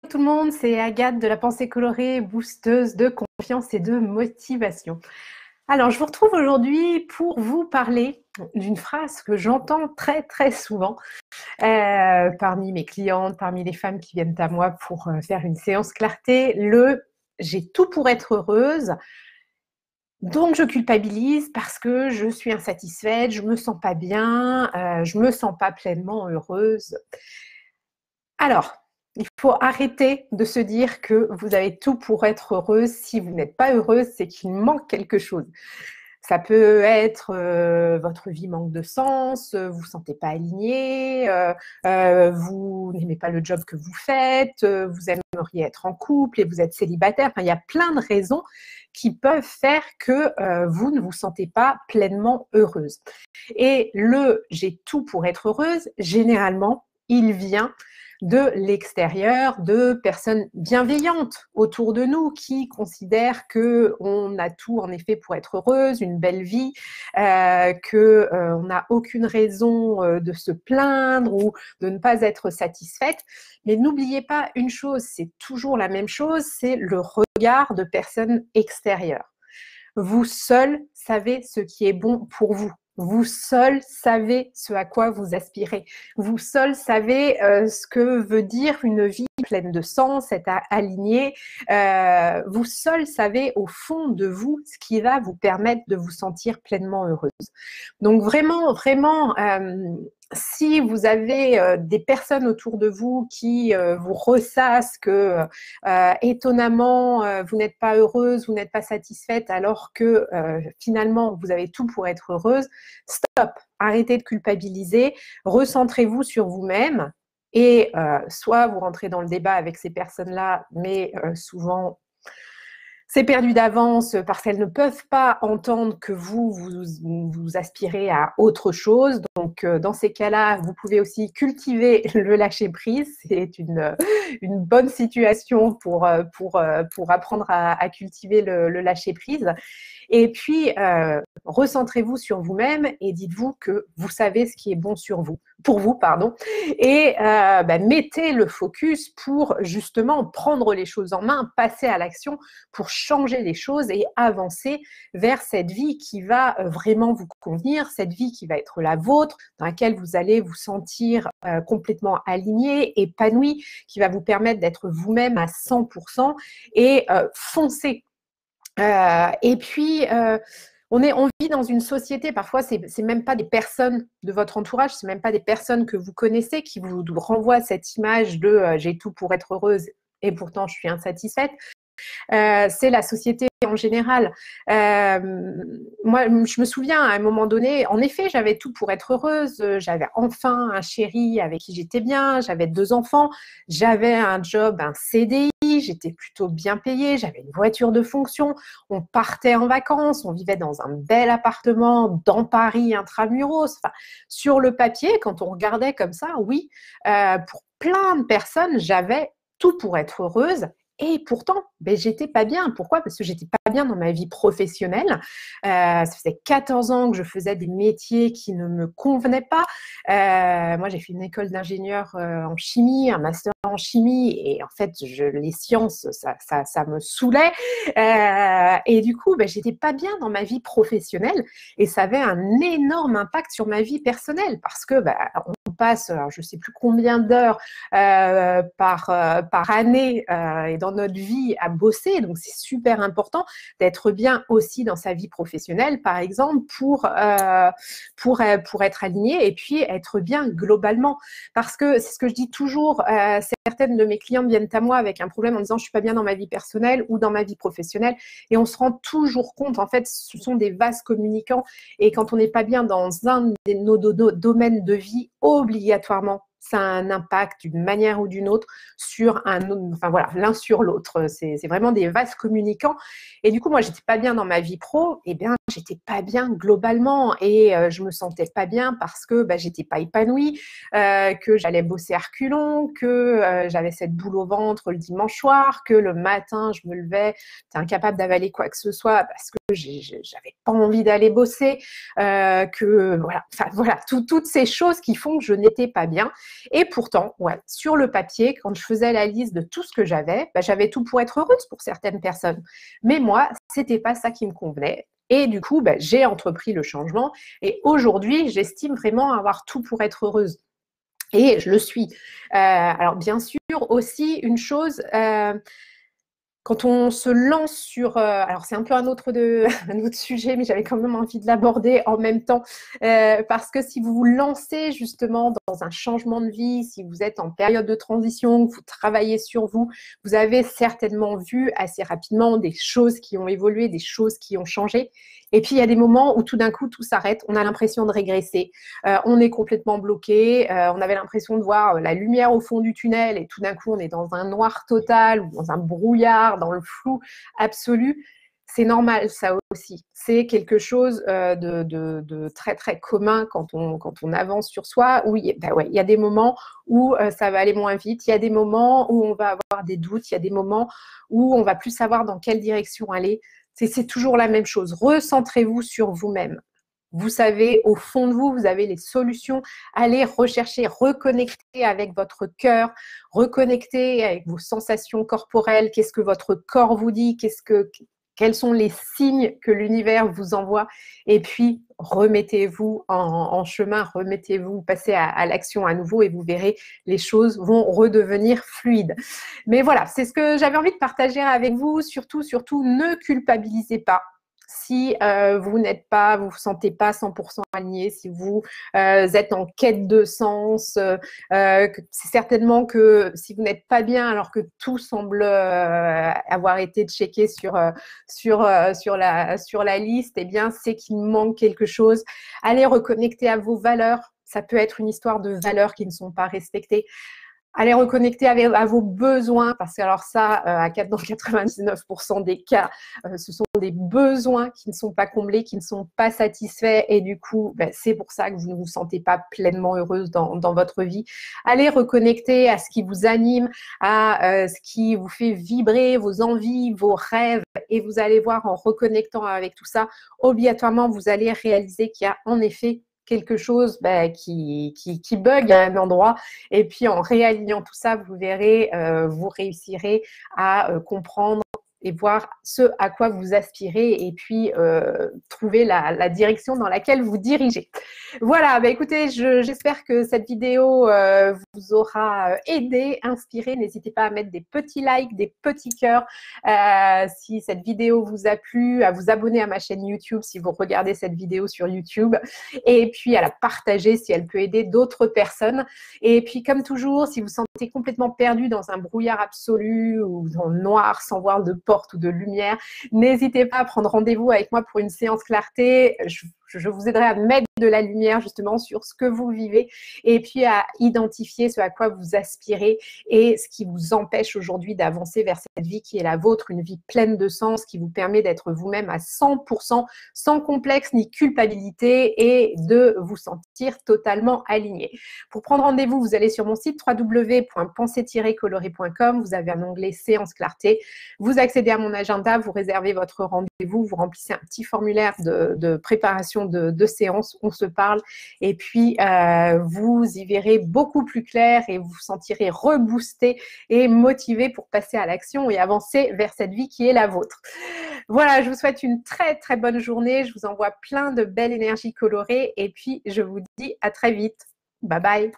Tout le monde, c'est Agathe de la pensée colorée, boosteuse de confiance et de motivation. Alors, je vous retrouve aujourd'hui pour vous parler d'une phrase que j'entends très très souvent parmi mes clientes, parmi les femmes qui viennent à moi pour faire une séance clarté, le « j'ai tout pour être heureuse ». Donc, je culpabilise parce que je suis insatisfaite, je me sens pas bien, je me sens pas pleinement heureuse. Alors, il faut arrêter de se dire que vous avez tout pour être heureuse. Si vous n'êtes pas heureuse, c'est qu'il manque quelque chose. Ça peut être votre vie manque de sens, vous ne vous sentez pas aligné, vous n'aimez pas le job que vous faites, vous aimeriez être en couple et vous êtes célibataire. Enfin, il y a plein de raisons qui peuvent faire que vous ne vous sentez pas pleinement heureuse. Et le « j'ai tout pour être heureuse », généralement, il vient de l'extérieur, de personnes bienveillantes autour de nous qui considèrent qu'on a tout en effet pour être heureuse, une belle vie, qu'on n'a aucune raison de se plaindre ou de ne pas être satisfaite. Mais n'oubliez pas une chose, c'est toujours la même chose, c'est le regard de personnes extérieures. Vous seul savez ce qui est bon pour vous. Vous seul savez ce à quoi vous aspirez. Vous seul savez ce que veut dire une vie pleine de sens, être aligné. Vous seul savez au fond de vous ce qui va vous permettre de vous sentir pleinement heureuse. Donc vraiment, vraiment, si vous avez des personnes autour de vous qui vous ressassent que étonnamment vous n'êtes pas heureuse, vous n'êtes pas satisfaite alors que finalement vous avez tout pour être heureuse, stop, arrêtez de culpabiliser, recentrez-vous sur vous-même et soit vous rentrez dans le débat avec ces personnes-là, mais souvent c'est perdu d'avance parce qu'elles ne peuvent pas entendre que vous aspirez à autre chose. Donc, dans ces cas-là, vous pouvez aussi cultiver le lâcher-prise. C'est une bonne situation pour apprendre à cultiver le lâcher-prise. Et puis, recentrez-vous sur vous-même et dites-vous que vous savez ce qui est bon pour vous, pardon. Et mettez le focus pour justement prendre les choses en main, passer à l'action pour changer les choses et avancer vers cette vie qui va vraiment vous convenir, cette vie qui va être la vôtre, dans laquelle vous allez vous sentir complètement aligné, épanoui, qui va vous permettre d'être vous-même à 100% et foncer. Et puis, on vit dans une société, parfois, c'est même pas des personnes de votre entourage, c'est même pas des personnes que vous connaissez qui vous renvoient cette image de j'ai tout pour être heureuse et pourtant je suis insatisfaite. C'est la société en général. Moi, je me souviens à un moment donné, en effet, j'avais tout pour être heureuse. J'avais enfin un chéri avec qui j'étais bien. J'avais 2 enfants. J'avais un job, un CDI. J'étais plutôt bien payée. J'avais une voiture de fonction. On partait en vacances. On vivait dans un bel appartement dans Paris, intramuros. Enfin, sur le papier, quand on regardait comme ça, oui, pour plein de personnes, j'avais tout pour être heureuse. Et pourtant, j'étais pas bien. Pourquoi? Parce que j'étais pas bien dans ma vie professionnelle. Ça faisait 14 ans que je faisais des métiers qui ne me convenaient pas. Moi, j'ai fait une école d'ingénieur en chimie, un master en chimie, et en fait, les sciences, ça me saoulait. Et du coup, j'étais pas bien dans ma vie professionnelle, et ça avait un énorme impact sur ma vie personnelle parce que on passe, alors, je sais plus combien d'heures par année et dans notre vie à bosser. Donc, c'est super important d'être bien aussi dans sa vie professionnelle, par exemple, pour être aligné et puis être bien globalement. Parce que c'est ce que je dis toujours, certaines de mes clientes viennent à moi avec un problème en disant « je suis pas bien dans ma vie personnelle ou dans ma vie professionnelle ». Et on se rend toujours compte, en fait, ce sont des vases communicants. Et quand on n'est pas bien dans un de nos domaines de vie, obligatoirement, ça a un impact d'une manière ou d'une autre sur l'un sur l'autre. C'est vraiment des vases communicants. Et du coup, moi, j'étais pas bien dans ma vie pro, et bien, j'étais pas bien globalement, et je me sentais pas bien parce que j'étais pas épanouie, que j'allais bosser à reculons, que j'avais cette boule au ventre le dimanche soir, que le matin, je me levais, j'étais incapable d'avaler quoi que ce soit parce que j'avais pas envie d'aller bosser, toutes ces choses qui font que je n'étais pas bien. Et pourtant, ouais, sur le papier, quand je faisais la liste de tout ce que j'avais, bah, j'avais tout pour être heureuse pour certaines personnes. Mais moi, c'était pas ça qui me convenait. Et du coup, bah, j'ai entrepris le changement. Et aujourd'hui, j'estime vraiment avoir tout pour être heureuse. Et je le suis. Alors, bien sûr, aussi, une chose, quand on se lance sur, alors c'est un peu un autre sujet, mais j'avais quand même envie de l'aborder en même temps, parce que si vous vous lancez justement dans un changement de vie, si vous êtes en période de transition, que vous travaillez sur vous, vous avez certainement vu assez rapidement des choses qui ont évolué, des choses qui ont changé. Et puis il y a des moments où tout d'un coup tout s'arrête, on a l'impression de régresser, on est complètement bloqué, on avait l'impression de voir la lumière au fond du tunnel et tout d'un coup on est dans un noir total ou dans un brouillard, dans le flou absolu. C'est normal, ça aussi. C'est quelque chose de très, très commun quand on avance sur soi. Oui, ben ouais, il y a des moments où ça va aller moins vite. Il y a des moments où on va avoir des doutes. Il y a des moments où on va plus savoir dans quelle direction aller. C'est toujours la même chose. Recentrez-vous sur vous-même. Vous savez, au fond de vous, vous avez les solutions. Allez rechercher, reconnecter avec votre cœur, reconnecter avec vos sensations corporelles. Qu'est-ce que votre corps vous dit? Quels sont les signes que l'univers vous envoie? Et puis, remettez-vous en chemin, remettez-vous, passez à l'action à nouveau et vous verrez, les choses vont redevenir fluides. Mais voilà, c'est ce que j'avais envie de partager avec vous. Surtout, ne culpabilisez pas. Si vous vous sentez pas 100% aligné, si vous êtes en quête de sens, c'est certainement que si vous n'êtes pas bien alors que tout semble avoir été checké sur la liste, eh bien c'est qu'il manque quelque chose. Allez reconnecter à vos valeurs. Ça peut être une histoire de valeurs qui ne sont pas respectées. Allez reconnecter à vos besoins, parce que alors ça, dans 99% des cas, ce sont des besoins qui ne sont pas comblés, qui ne sont pas satisfaits, et du coup, ben, c'est pour ça que vous ne vous sentez pas pleinement heureuse dans votre vie. Allez reconnecter à ce qui vous anime, à ce qui vous fait vibrer, vos envies, vos rêves, et vous allez voir, en reconnectant avec tout ça, obligatoirement, vous allez réaliser qu'il y a en effet quelque chose qui bug à un endroit, et puis en réalignant tout ça, vous verrez, vous réussirez à comprendre et voir ce à quoi vous aspirez, et puis trouver la direction dans laquelle vous dirigez. Voilà, écoutez, j'espère que cette vidéo vous aura aidé, inspiré. N'hésitez pas à mettre des petits likes, des petits cœurs si cette vidéo vous a plu, à vous abonner à ma chaîne YouTube si vous regardez cette vidéo sur YouTube, et puis à la partager si elle peut aider d'autres personnes. Et puis comme toujours, si vous vous sentez complètement perdu dans un brouillard absolu ou dans le noir sans voir de porte ou de lumière, n'hésitez pas à prendre rendez-vous avec moi pour une séance clarté. Je vous aiderai à mettre de la lumière justement sur ce que vous vivez, et puis à identifier ce à quoi vous aspirez et ce qui vous empêche aujourd'hui d'avancer vers cette vie qui est la vôtre, une vie pleine de sens qui vous permet d'être vous-même à 100%, sans complexe ni culpabilité, et de vous sentir totalement aligné. Pour prendre rendez-vous, vous allez sur mon site www.penser-coloré.com, vous avez un onglet séance clarté, vous accédez à mon agenda, vous réservez votre rendez-vous, vous remplissez un petit formulaire de préparation de séance, on se parle, et puis vous y verrez beaucoup plus clair et vous vous sentirez reboosté et motivé pour passer à l'action et avancer vers cette vie qui est la vôtre. Voilà, je vous souhaite une très très bonne journée, je vous envoie plein de belles énergies colorées, et puis je vous dis à très vite. Bye bye.